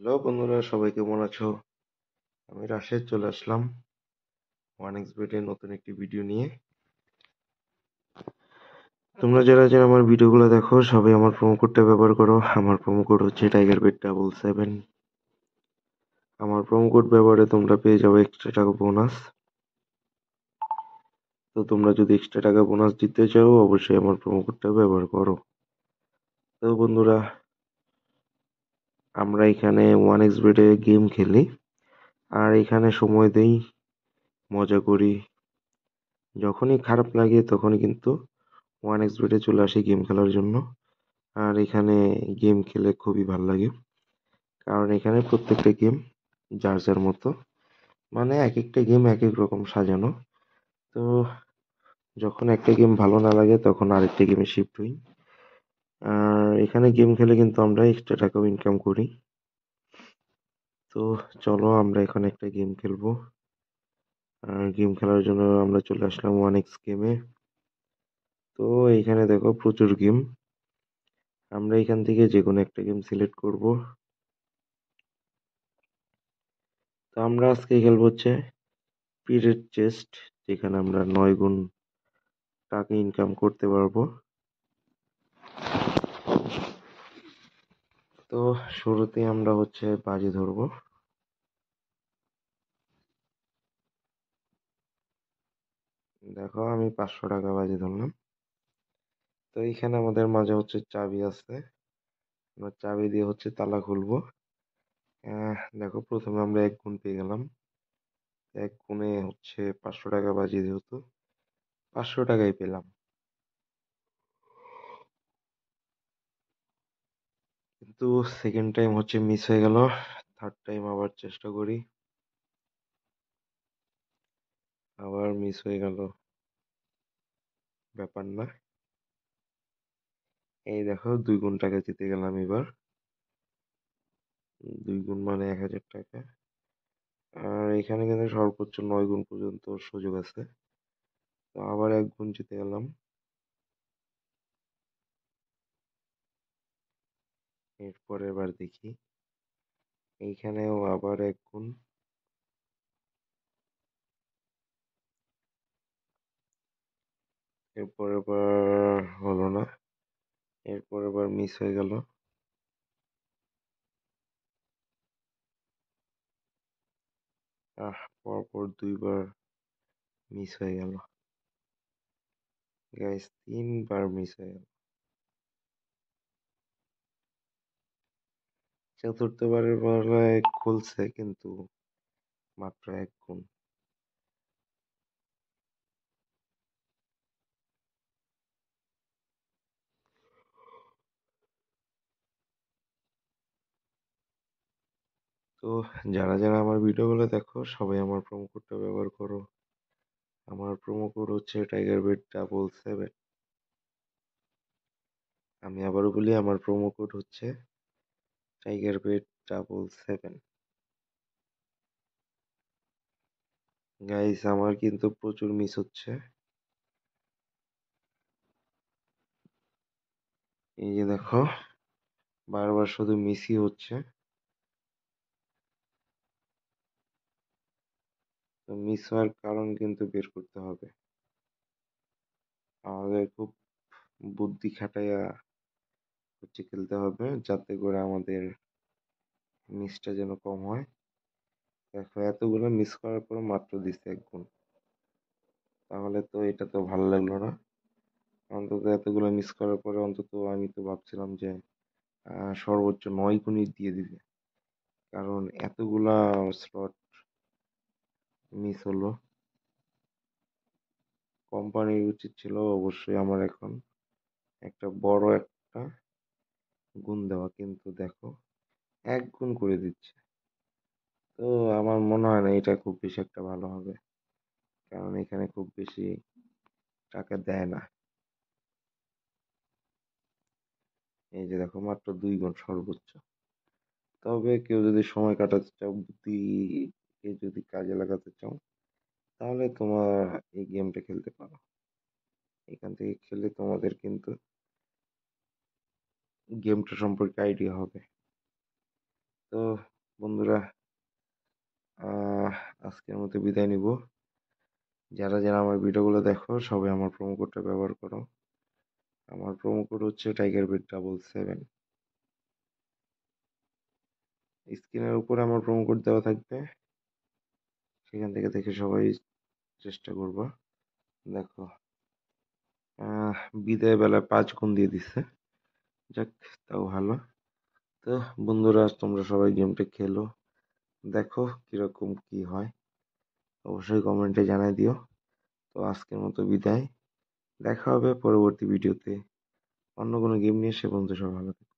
Hello বন্ধুরা, সবাই কেমন আছো? আমি রাশেদ চলে আসলাম ওয়ান এক্স বেডের নতুন একটি ভিডিও নিয়ে। তোমরা যারা যারা আমার ভিডিওগুলো দেখো সবাই আমার প্রোমো কোডটা ব্যবহার করো। আমার প্রোমো কোড হচ্ছে টাইগার বেড 777। আমার প্রোমো কোড ব্যবহারে তোমরা পেয়ে যাবে এক্সট্রা টাকা বোনাস। তো তোমরা যদি এক্সট্রা টাকা বোনাস দিতে চাও অবশ্যই আমার প্রোমো কোডটা ব্যবহার করো। তো বন্ধুরা, আমরা এখানে ওয়ান এক্স বেডে গেম খেলি আর এখানে সময় দেই, মজা করি। যখনই খারাপ লাগে তখনই কিন্তু ওয়ান এক্স বেডে চলে আসি গেম খেলার জন্য। আর এখানে গেম খেলে খুবই ভাল লাগে, কারণ এখানে প্রত্যেকটা গেম যার যার মতো, মানে এক একটা গেম এক এক রকম সাজানো। তো যখন একটা গেম ভালো না লাগে তখন আরেকটা গেমে শিফট হই। আর এখানে গেম খেলে কিন্তু আমরা এক্সট্রা টাকাও ইনকাম করি। তো চলো আমরা এখানে একটা গেম খেলবো। আর গেম খেলার জন্য আমরা চলে আসলাম ওয়ান এক্স গেমে। তো এইখানে দেখো প্রচুর গেম, আমরা এখান থেকে যে কোনো একটা গেম সিলেক্ট করব। তো আমরা আজকে খেলবো হচ্ছে পিরিয়ড চেস্ট, যেখানে আমরা 9 গুণ টাকা ইনকাম করতে পারবো। তো শুরুতে আমরা হচ্ছে বাজি ধরবো। দেখো আমি 500 টাকা বাজি ধরলাম। তো এইখানে আমাদের মাঝে হচ্ছে চাবি আছে, আমরা চাবি দিয়ে হচ্ছে তালা খুলবো। দেখো প্রথমে আমরা 1 গুণ পেয়ে গেলাম। 1 গুণে হচ্ছে 500 টাকা বাজি, যেহেতু 500 টাকাই পেলাম। কিন্তু সেকেন্ড টাইম হচ্ছে মিস হয়ে গেল। থার্ড টাইম আবার চেষ্টা করি, আবার মিস হয়ে গেল। ব্যাপার না, এই দেখো 2 গুণ টাকা জিতে গেলাম এবার। 2 গুণ মানে 1000 টাকা। আর এখানে কিন্তু সর্বোচ্চ 9 গুণ পর্যন্ত সুযোগ আছে। তো আবার 1 গুণ জিতে গেলাম। এরপরে এবার দেখি, এইখানেও আবার 1 গুণ। এরপর এবার হলো না, এরপর এবার মিস হয়ে গেল। পরপর 2বার মিস হয়ে গেল। গাইস 3বার মিস হয়ে গেল। চতুর্থবারের বেলায় খুলছে, কিন্তু মাত্র 1 গুণ। তো যারা যারা আমার ভিডিওগুলো দেখো সবাই আমার প্রোমো কোডটা ব্যবহার করো। আমার প্রোমো কোড হচ্ছে টাইগার বেড 777। আমি আবারও বলি, আমার প্রোমো কোড হচ্ছে টাইগার বেড 777। গাইস আমার কিন্তু প্রচুর মিস হচ্ছে। এই যে দেখো, বারবার শুধু মিসই হচ্ছে। তো মিস হওয়ার কারণ কিন্তু বের করতে হবে। আমাদের খুব বুদ্ধি খাটাইয়া হচ্ছে খেলতে হবে, যাতে করে আমাদের মিসটা যেন কম হয়। দেখো এতগুলো মিস করার পর মাত্র দিচ্ছে 1 গুণ, তাহলে তো এটা তো ভালো লাগলো না। অন্তত এতগুলো মিস করার পরে অন্তত আমি তো ভাবছিলাম যে সর্বোচ্চ 9 গুণই দিয়ে দিবে, কারণ এতগুলা স্লট মিস হলো। কোম্পানির উচিত ছিল অবশ্যই আমার এখন একটা বড় একটা গুণ দেওয়া, কিন্তু দেখো 1 গুণ করে দিচ্ছে। তো আমার মনে হয় না এটা খুব বেশি একটা ভালো হবে, কারণ এখানে খুব বেশি টাকা দেয় না। এই যে দেখো মাত্র 2 গুণ সর্বোচ্চ। তবে কেউ যদি সময় কাটাতে চাও, বুদ্ধিকে যদি কাজে লাগাতে চাও, তাহলে তোমার এই গেমটা খেলতে পারো। এখান থেকে খেলে তোমাদের কিন্তু গেমটা সম্পর্কে আইডিয়া হবে। তো বন্ধুরা, আহ, আজকের মতো বিদায় নিব। যারা যারা আমার ভিডিওগুলো দেখো সবাই আমার প্রোমো কোডটা ব্যবহার করো। আমার প্রোমো কোড হচ্ছে TigerBet777। স্ক্রিনের উপরে আমার প্রোমো কোড দেওয়া থাকবে, সেখান থেকে দেখে সবাই চেষ্টা করবা। দেখো, আহ, বিদায় বেলায় 5 গুণ দিয়ে দিচ্ছে, যাক তাও ভালো। তো বন্ধুরা, তোমরা সবাই গেমটা খেলো, দেখো কিরকম কি হয়, অবশ্যই কমেন্টে জানাই দিও। তো আজকের মতো বিদায়, দেখা হবে পরবর্তী ভিডিওতে অন্য কোনো গেম নিয়ে। সে পর্যন্ত সবাই ভালো থেকো।